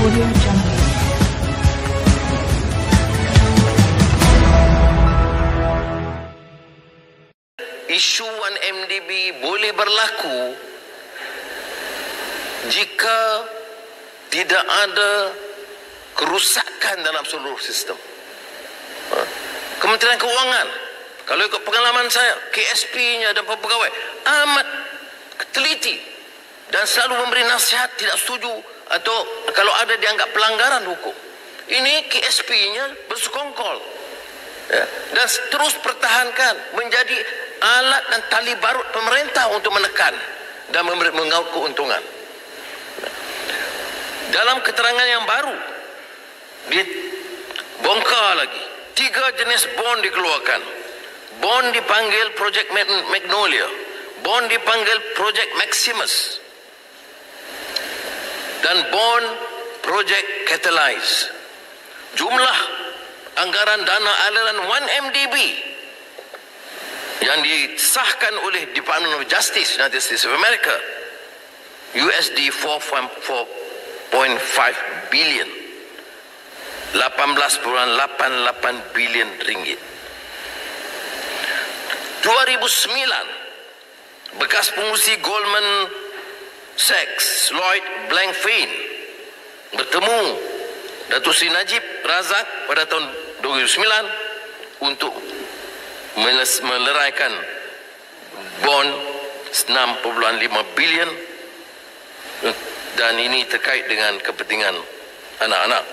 Audio Jungle. Isu 1MDB boleh berlaku jika tidak ada kerusakan dalam seluruh sistem. Kementerian Keuangan, kalau ikut pengalaman saya, KSP-nya dan pegawai amat teliti dan selalu memberi nasihat tidak setuju atau kalau ada dianggap pelanggaran hukum. Ini KSP-nya bersekongkol, ya, dan terus pertahankan menjadi alat dan tali barut pemerintah untuk menekan dan mengaut keuntungan. Dalam keterangan yang baru dibongkar lagi 3 jenis bond dikeluarkan. Bond dipanggil Project Magnolia, bond dipanggil Project Maximus, dan bond Project Catalyze. Jumlah anggaran dana aliran 1MDB yang disahkan oleh Department of Justice United States of America USD 4.5 billion, 18.88 bilion ringgit. 2009 bekas pengurusi Goldman Sachs Lloyd Blankfein bertemu Datuk Seri Najib Razak pada tahun 2009 untuk meleraikan bond 6.5 bilion, dan ini terkait dengan kepentingan anak-anak.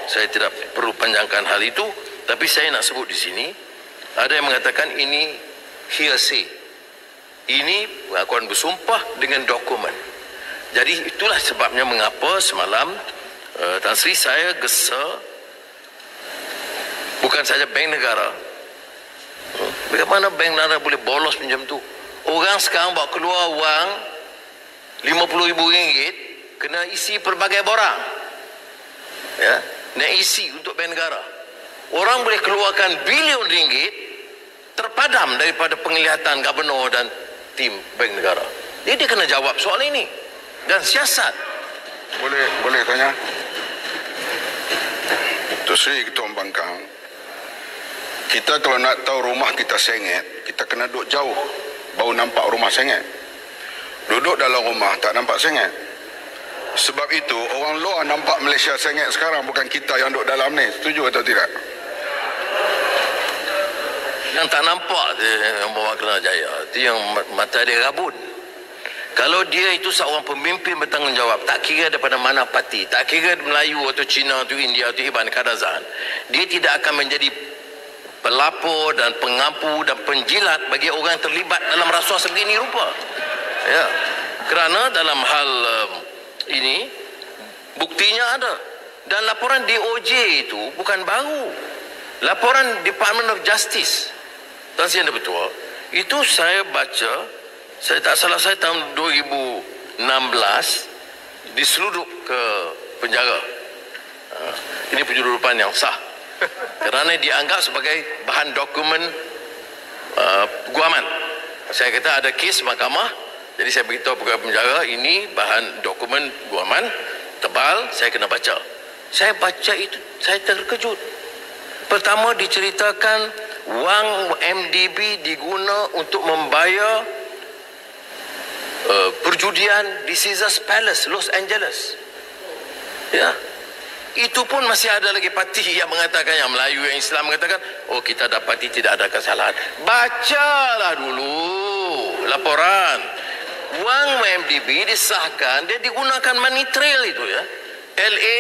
Saya tidak perlu panjangkan hal itu, tapi saya nak sebut di sini ada yang mengatakan ini hearsay. Ini pengakuan bersumpah dengan dokumen. Jadi itulah sebabnya mengapa semalam Tan Sri saya gesa bukan saja Bank Negara. Bagaimana Bank Negara boleh bolos pinjam tu? Orang sekarang bawa keluar wang RM50,000 kena isi pelbagai borang, ya, nak isi untuk Bank Negara. Orang boleh keluarkan bilion ringgit terpadam daripada penglihatan Gubernur dan tim Bank Negara. Jadi dia kena jawab soal ini. Dan siasat. Boleh tanya? Tuan Sri Ketua Pembangkang, kita kalau nak tahu rumah kita sengit, kita kena duduk jauh baru nampak rumah sengit. Duduk dalam rumah tak nampak sengit. Sebab itu orang luar nampak Malaysia sengit sekarang, bukan kita yang duduk dalam ni. Setuju atau tidak? Yang tak nampak yang bawa Kerajaya itu yang mata dia rabun. Kalau dia itu seorang pemimpin bertanggungjawab, tak kira daripada mana parti, tak kira Melayu atau Cina atau India atau Iban Kadazan, dia tidak akan menjadi pelapor dan pengampu dan penjilat bagi orang yang terlibat dalam rasuah segini rupa. Ya, kerana dalam hal ini buktinya ada, dan laporan DOJ itu bukan baru. Laporan Department of Justice, Tan Sri Anda betul, itu saya baca, saya tak salah saya tahun 2016 diseludup ke penjara. Ini penyeludupan yang sah kerana dianggap sebagai bahan dokumen guaman. Saya kata ada kes mahkamah, jadi saya beritahu pegawai penjara, ini bahan dokumen guaman tebal, saya kena baca. Saya baca itu, saya terkejut. Pertama diceritakan wang MDB diguna untuk membayar perjudian di Caesars Palace, Los Angeles. Ya, itu pun masih ada lagi parti yang mengatakan, yang Melayu, yang Islam mengatakan, oh kita dapati tidak ada kesalahan. Bacalah dulu laporan. Wang MDB disahkan, dia digunakan money trail itu, ya. LA,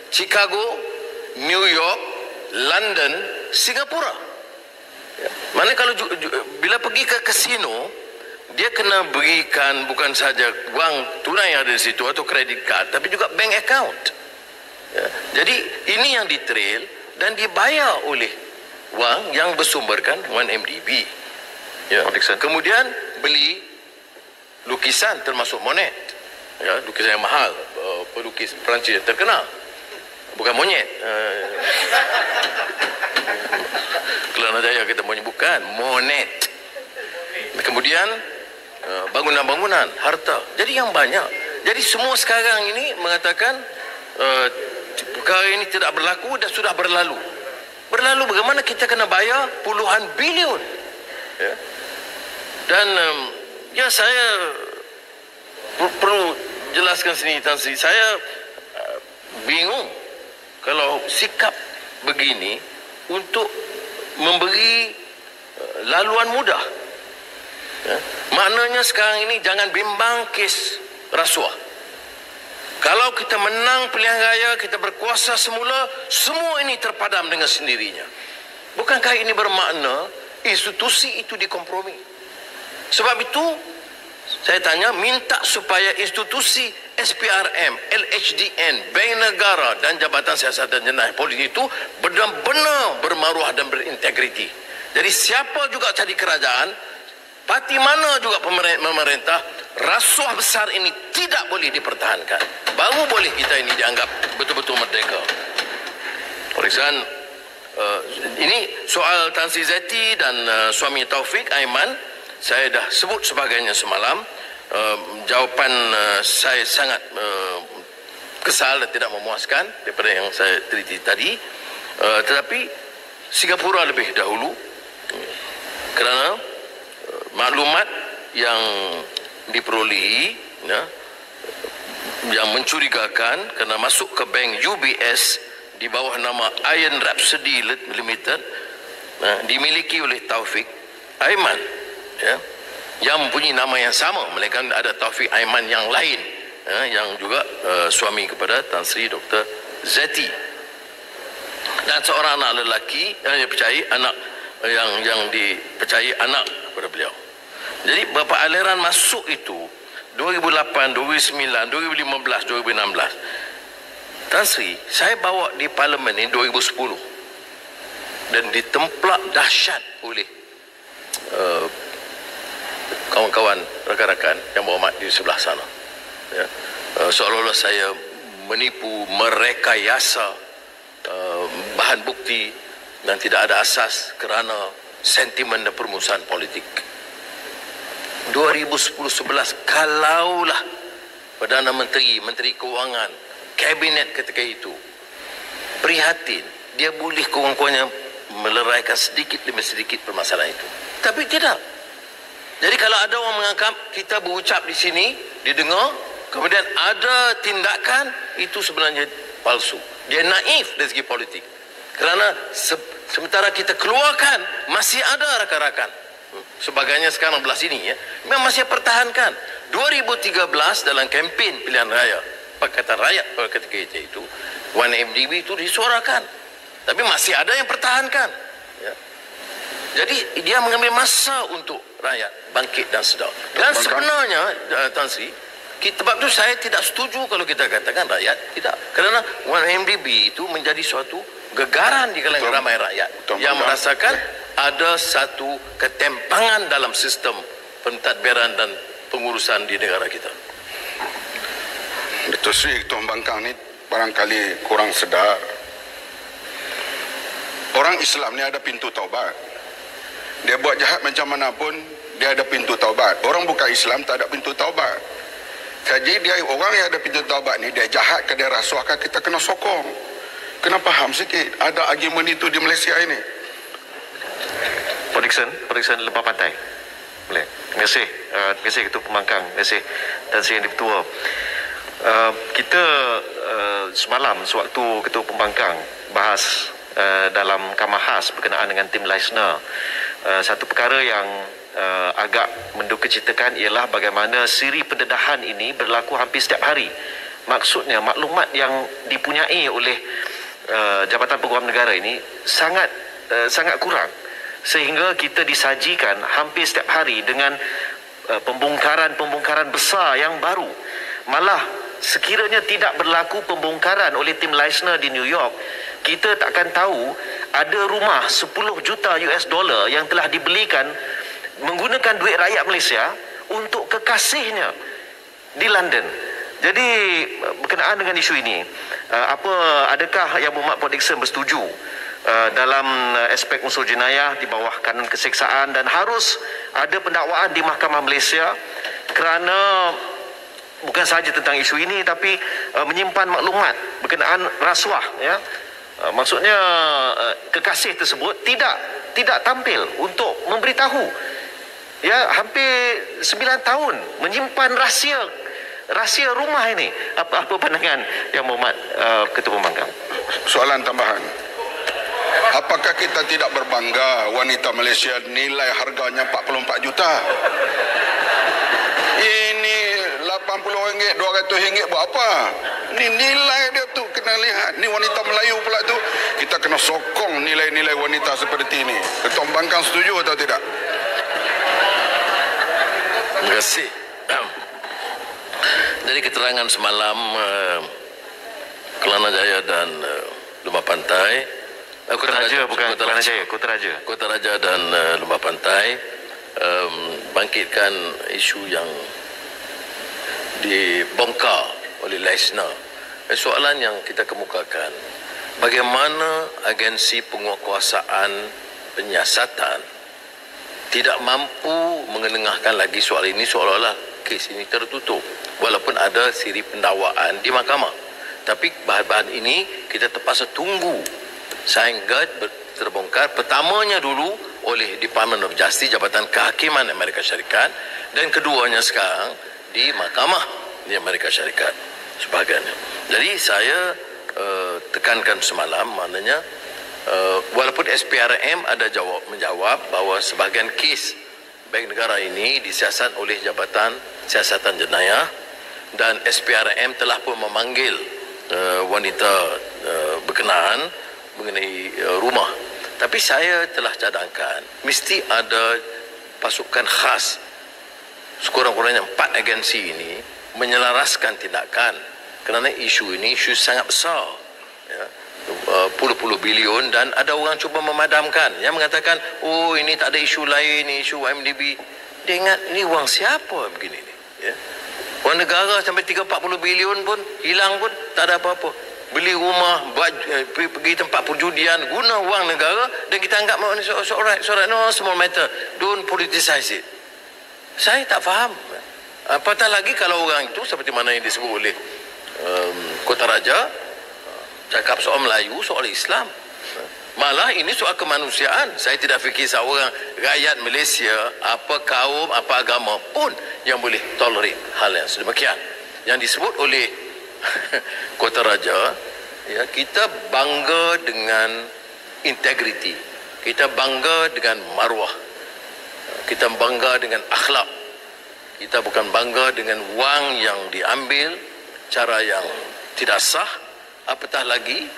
Chicago, New York, London, Singapura. Ya. Mana kalau bila pergi ke kasino, dia kena berikan bukan saja wang tunai yang ada di situ atau kredit card, tapi juga bank account. Ya. Jadi ini yang ditrail dan dibayar oleh wang yang bersumberkan 1MDB. Ya. Kemudian beli lukisan termasuk Monet. Ya, lukisan yang mahal, pelukis Perancis yang terkenal. Bukan monyet. Kelana Jaya kita menyebutkan Monet. Kemudian bangunan-bangunan, harta. Jadi yang banyak. Jadi semua sekarang ini mengatakan perkara ini tidak berlaku dan sudah berlalu. Berlalu bagaimana kita kena bayar puluhan bilion. Ya. Dan ya saya perlu jelaskan sini Tan Sri, saya bingung kalau sikap begini untuk memberi laluan mudah. Ya. Maknanya sekarang ini jangan bimbang kes rasuah. Kalau kita menang pilihan raya, kita berkuasa semula, semua ini terpadam dengan sendirinya. Bukankah ini bermakna institusi itu dikompromi? Sebab itu saya tanya, minta supaya institusi SPRM, LHDN, Bank Negara dan Jabatan Siasat dan Jenayah Politik itu benar-benar bermaruah dan berintegriti. Jadi siapa juga jadi kerajaan, parti mana juga pemerintah, rasuah besar ini tidak boleh dipertahankan. Baru boleh kita ini dianggap betul-betul merdeka. Pemeriksaan ini soal Tan Sri Zeti dan suami Taufik Aiman, saya dah sebut sebagainya semalam. Jawapan saya sangat kesal dan tidak memuaskan daripada yang saya teliti tadi. Tetapi Singapura lebih dahulu kerana maklumat yang diperolehi, ya, yang mencurigakan kerana masuk ke bank UBS di bawah nama Iron Rhapsody Limited, dimiliki oleh Taufik Aiman, ya, yang mempunyai nama yang sama, melainkan ada Taufik Aiman yang lain, ya, yang juga suami kepada Tan Sri Dr. Zeti, dan seorang anak lelaki yang dipercayai yang dipercayai anak kepada beliau. Jadi beberapa aliran masuk itu 2008, 2009, 2015, 2016. Tan Sri, saya bawa di parlimen ini 2010 dan ditemplak dahsyat oleh kawan-kawan, rakan-rakan yang berhormat di sebelah sana. Ya. Seolah-olah saya menipu, merekayasa bahan bukti dan tidak ada asas kerana sentimen dan permusuhan politik. 2010-11, kalaulah Perdana Menteri, Menteri Kewangan, Kabinet ketika itu prihatin, dia boleh kurang-kurangnya meleraikan sedikit demi sedikit permasalahan itu. Tapi tidak. Jadi kalau ada orang menganggap kita berucap di sini, didengar, kemudian ada tindakan, itu sebenarnya palsu. Dia naif dari segi politik. Kerana sementara kita keluarkan, masih ada rakan-rakan. Sebagainya sekarang belah sini, ya, memang masih pertahankan. 2013 dalam kempen pilihan raya, Pakatan Rakyat pada ketika itu 1MDB itu disuarakan, tapi masih ada yang pertahankan, ya. Jadi dia mengambil masa untuk rakyat bangkit dan sedar. Dan sebenarnya Tan Sri, sebab itu saya tidak setuju kalau kita katakan rakyat tidak, kerana 1MDB itu menjadi suatu gegaran di kalangan ramai rakyat yang merasakan ada satu ketimpangan dalam sistem pentadbiran dan pengurusan di negara kita. Dato' Sri Ketua Pembangkang ni barangkali kurang sedar. Orang Islam ni ada pintu taubat. Dia buat jahat macam mana pun, dia ada pintu taubat. Orang bukan Islam tak ada pintu taubat. Jadi dia, orang yang ada pintu taubat ni, dia jahat ke, dia rasuah ke, kita kena sokong. Kena faham sikit. Ada argument itu di Malaysia ini. Periksan lepas pantai. Boleh. Terima kasih Ketua Pembangkang. Terima kasih Tan Sri Yang Di-Pertua. Kita semalam sewaktu Ketua Pembangkang bahas dalam kamar khas berkenaan dengan tim Leisner, satu perkara yang agak mendukacitakan ialah bagaimana siri pendedahan ini berlaku hampir setiap hari. Maksudnya maklumat yang dipunyai oleh Jabatan Peguam Negara ini sangat kurang, sehingga kita disajikan hampir setiap hari dengan pembongkaran besar yang baru. Malah sekiranya tidak berlaku pembongkaran oleh tim Leisner di New York, kita takkan tahu ada rumah 10 juta US dollar yang telah dibelikan menggunakan duit rakyat Malaysia untuk kekasihnya di London. Jadi berkenaan dengan isu ini, adakah Yang Berhormat Puan Dickson bersetuju dalam aspek unsur jenayah di bawah kanun keseksaan dan harus ada pendakwaan di Mahkamah Malaysia kerana bukan sahaja tentang isu ini, tapi menyimpan maklumat berkenaan rasuah, ya. Maksudnya kekasih tersebut tidak tampil untuk memberitahu, ya, hampir 9 tahun menyimpan rahsia rumah ini. Apa pandangan Yang Berhormat Ketua Pembangkang? Soalan tambahan. Apakah kita tidak berbangga wanita Malaysia nilai harganya 44 juta? Ini RM80, RM200 buat apa? Ini nilai dia tu kena lihat. Ni wanita Melayu pula tu. Kita kena sokong nilai-nilai wanita seperti ini. Ketua Pembangkang setuju atau tidak? Terima kasih. Dari keterangan semalam Kelana Jaya dan Lembah Pantai, Kutaraja bukan Kelana Jaya, Kutaraja dan Lembah Pantai bangkitkan isu yang dibongkar oleh Lesnar. Soalan yang kita kemukakan, bagaimana agensi penguatkuasaan penyiasatan tidak mampu mengenengahkan lagi soal ini, seolah-olah kes ini tertutup walaupun ada siri pendakwaan di mahkamah. Tapi bahan-bahan ini kita terpaksa tunggu sehingga terbongkar. Pertamanya dulu oleh Department of Justice, Jabatan Kehakiman Amerika Syarikat, dan keduanya sekarang di mahkamah di Amerika Syarikat sebahagiannya. Jadi saya tekankan semalam, maknanya walaupun SPRM ada menjawab bahawa sebahagian kes bank negara ini disiasat oleh Jabatan Siasatan Jenayah, dan SPRM telah pun memanggil wanita berkenaan mengenai rumah. Tapi saya telah cadangkan mesti ada pasukan khas, sekurang-kurangnya 4 agensi ini menyelaraskan tindakan, kerana isu ini isu sangat besar, ya, puluh-puluh bilion, dan ada orang cuba memadamkan yang mengatakan, oh ini tak ada isu lain, ini isu IMDb. Dia ingat, ini wang siapa begini ni, ya? Wang negara sampai 30-40 bilion pun hilang pun tak ada apa-apa. Beli rumah, pergi tempat perjudian, guna wang negara, dan kita anggap alright, no small matter, don't politicize it. Saya tak faham. Apatah lagi kalau orang itu seperti mana yang disebut oleh Kutaraja, cakap soal Melayu, soal Islam. Malah ini soal kemanusiaan. Saya tidak fikir seorang rakyat Malaysia, apa kaum, apa agama pun yang boleh tolerate hal yang sedemikian. Yang disebut oleh Kutaraja, ya, kita bangga dengan integriti, kita bangga dengan maruah, kita bangga dengan akhlak. Kita bukan bangga dengan wang yang diambil cara yang tidak sah. Apatah lagi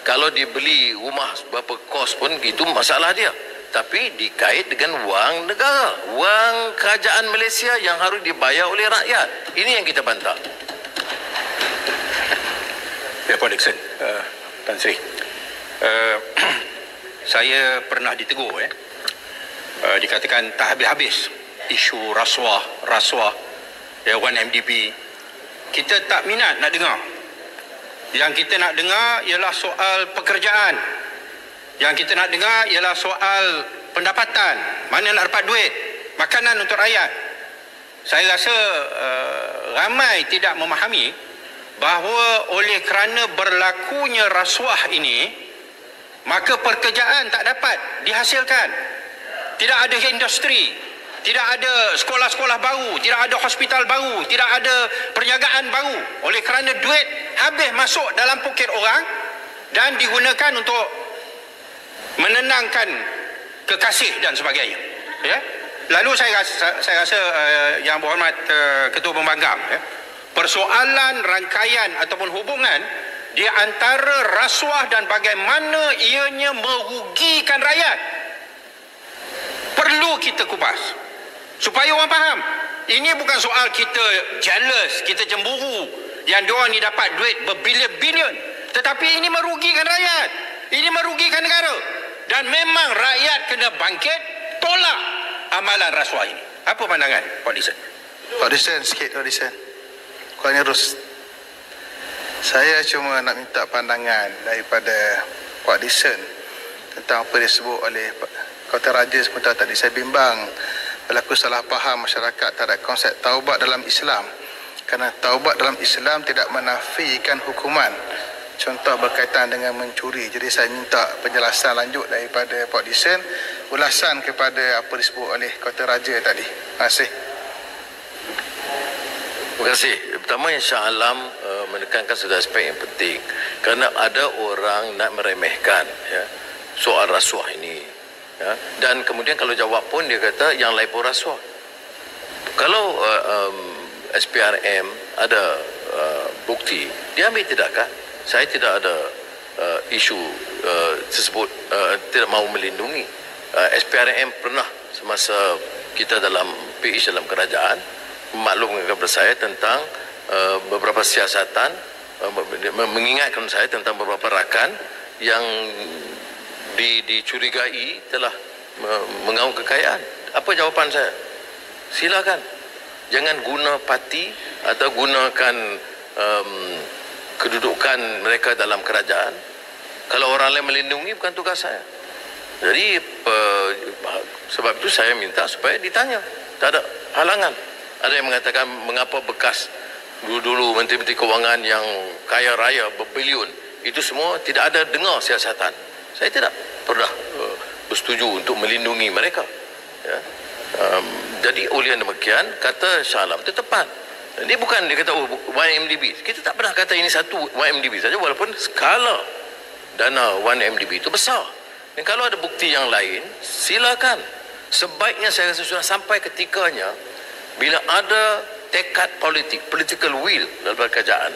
kalau dibeli rumah berapa kos pun, itu masalah dia. Tapi dikait dengan wang negara, wang kerajaan Malaysia yang harus dibayar oleh rakyat. Ini yang kita bantah. Ya, Puan Dixon, Tan Sri, saya pernah ditegur, dikatakan tak habis-habis isu rasuah, Dewan MDB. Kita tak minat nak dengar. Yang kita nak dengar ialah soal pekerjaan. Yang kita nak dengar ialah soal pendapatan. Mana nak dapat duit, makanan untuk rakyat. Saya rasa ramai tidak memahami bahawa oleh kerana berlakunya rasuah ini, maka pekerjaan tak dapat dihasilkan. Tidak ada industri, tidak ada sekolah-sekolah baru, tidak ada hospital baru, tidak ada perniagaan baru. Oleh kerana duit habis masuk dalam poket orang dan digunakan untuk menenangkan kekasih dan sebagainya. Ya? Lalu saya rasa Yang Berhormat Ketua Pembangkang, persoalan rangkaian ataupun hubungan di antara rasuah dan bagaimana ianya merugikan rakyat perlu kita kupas supaya orang faham. Ini bukan soal kita jealous, kita cemburu yang diorang ni dapat duit berbilion-bilion, tetapi ini merugikan rakyat, ini merugikan negara, dan memang rakyat kena bangkit tolak amalan rasuah ini. Apa pandangan Pak Dixon? Pak Dixon sikit, Pak Dixon. Kuala Nerus. Saya cuma nak minta pandangan daripada Pak Dixon tentang apa disebut oleh Kutaraja sebentar tadi. Saya bimbang berlaku salah faham masyarakat terhadap konsep taubat dalam Islam. Kerana taubat dalam Islam tidak menafikan hukuman. Contoh berkaitan dengan mencuri. Jadi saya minta penjelasan lanjut daripada Pak Disen, ulasan kepada apa disebut oleh Kota Raja tadi. Terima kasih. Terima kasih. Pertama, yang Shah Alam menekankan satu aspek yang penting. Kerana ada orang nak meremehkan soal rasuah ini. Dan kemudian kalau jawab pun dia kata yang lain pun rasuah. Kalau SPRM ada bukti, dia ambil tindakan. Saya tidak ada isu tersebut, tidak mahu melindungi. SPRM pernah semasa kita dalam PH dalam kerajaan memaklumkan kepada saya tentang beberapa siasatan, mengingatkan saya tentang beberapa rakan yang dicurigai telah mengaung kekayaan. Apa jawapan saya? Silakan. Jangan guna parti atau gunakan kedudukan mereka dalam kerajaan. Kalau orang lain melindungi, bukan tugas saya. Jadi sebab itu saya minta supaya ditanya. Tak ada halangan. Ada yang mengatakan mengapa bekas dulu menteri-menteri kewangan yang kaya raya berbilion, itu semua tidak ada dengar siasatan. Saya tidak pernah bersetuju untuk melindungi mereka. Jadi oleh demikian, kata Shah Alam itu tepat. Ini bukan dia kata 1MDB. Kita tak pernah kata ini satu 1MDB saja, walaupun skala dana 1MDB itu besar. Dan kalau ada bukti yang lain, silakan. Sebaiknya saya rasa sudah sampai ketikanya bila ada tekad politik, political will dalam kerajaan,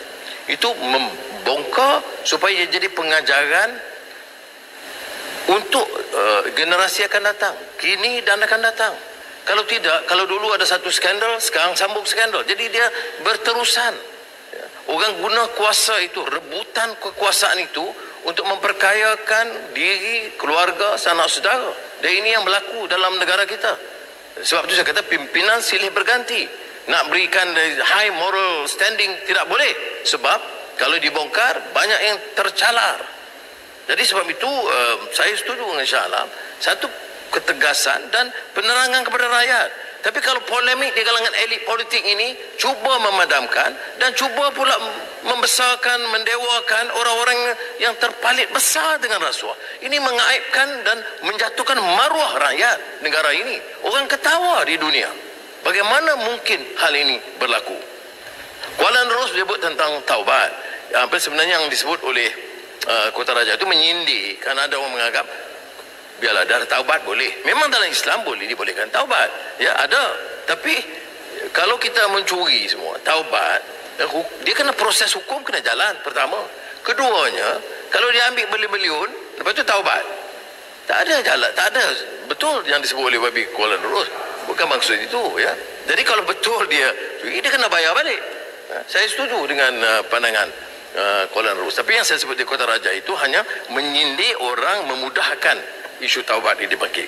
itu membongkar supaya jadi pengajaran untuk generasi akan datang, kini dan akan datang. Kalau tidak, kalau dulu ada satu skandal, sekarang sambung skandal. Jadi dia berterusan. Orang guna kuasa itu, rebutan kekuasaan itu untuk memperkayakan diri, keluarga, sanak saudara. Dan ini yang berlaku dalam negara kita. Sebab itu saya kata pimpinan silih berganti. Nak berikan high moral standing tidak boleh. Sebab kalau dibongkar, banyak yang tercalar. Jadi sebab itu saya setuju dengan Shah Alam. Satu, ketegasan dan penerangan kepada rakyat. Tapi kalau polemik di kalangan elit politik ini cuba memadamkan dan cuba pula membesarkan, mendewakan orang-orang yang terpalit besar dengan rasuah. Ini mengaibkan dan menjatuhkan maruah rakyat negara ini. Orang ketawa di dunia. Bagaimana mungkin hal ini berlaku? Kuala Nerus menyebut tentang taubat. Apa sebenarnya yang disebut oleh Kota Raja itu menyindir, kerana ada orang menganggap biarlah dah taubat boleh. Memang dalam Islam boleh dibolehkan taubat. Ya, ada. Tapi kalau kita mencuri semua, taubat, dia kena proses hukum, kena jalan pertama. Keduanya, kalau dia ambil beli-beliun, lepas tu taubat. Tak ada jalan, tak ada. Betul yang disebut oleh Wabi Kuala Nerus. Bukan maksud itu, ya. Jadi kalau betul dia curi, dia kena bayar balik. Saya setuju dengan pandangan Kuala Nerus. Tapi yang saya sebut di Kota Raja itu hanya menyindir orang, memudahkan isu taubat ini dibangkitkan.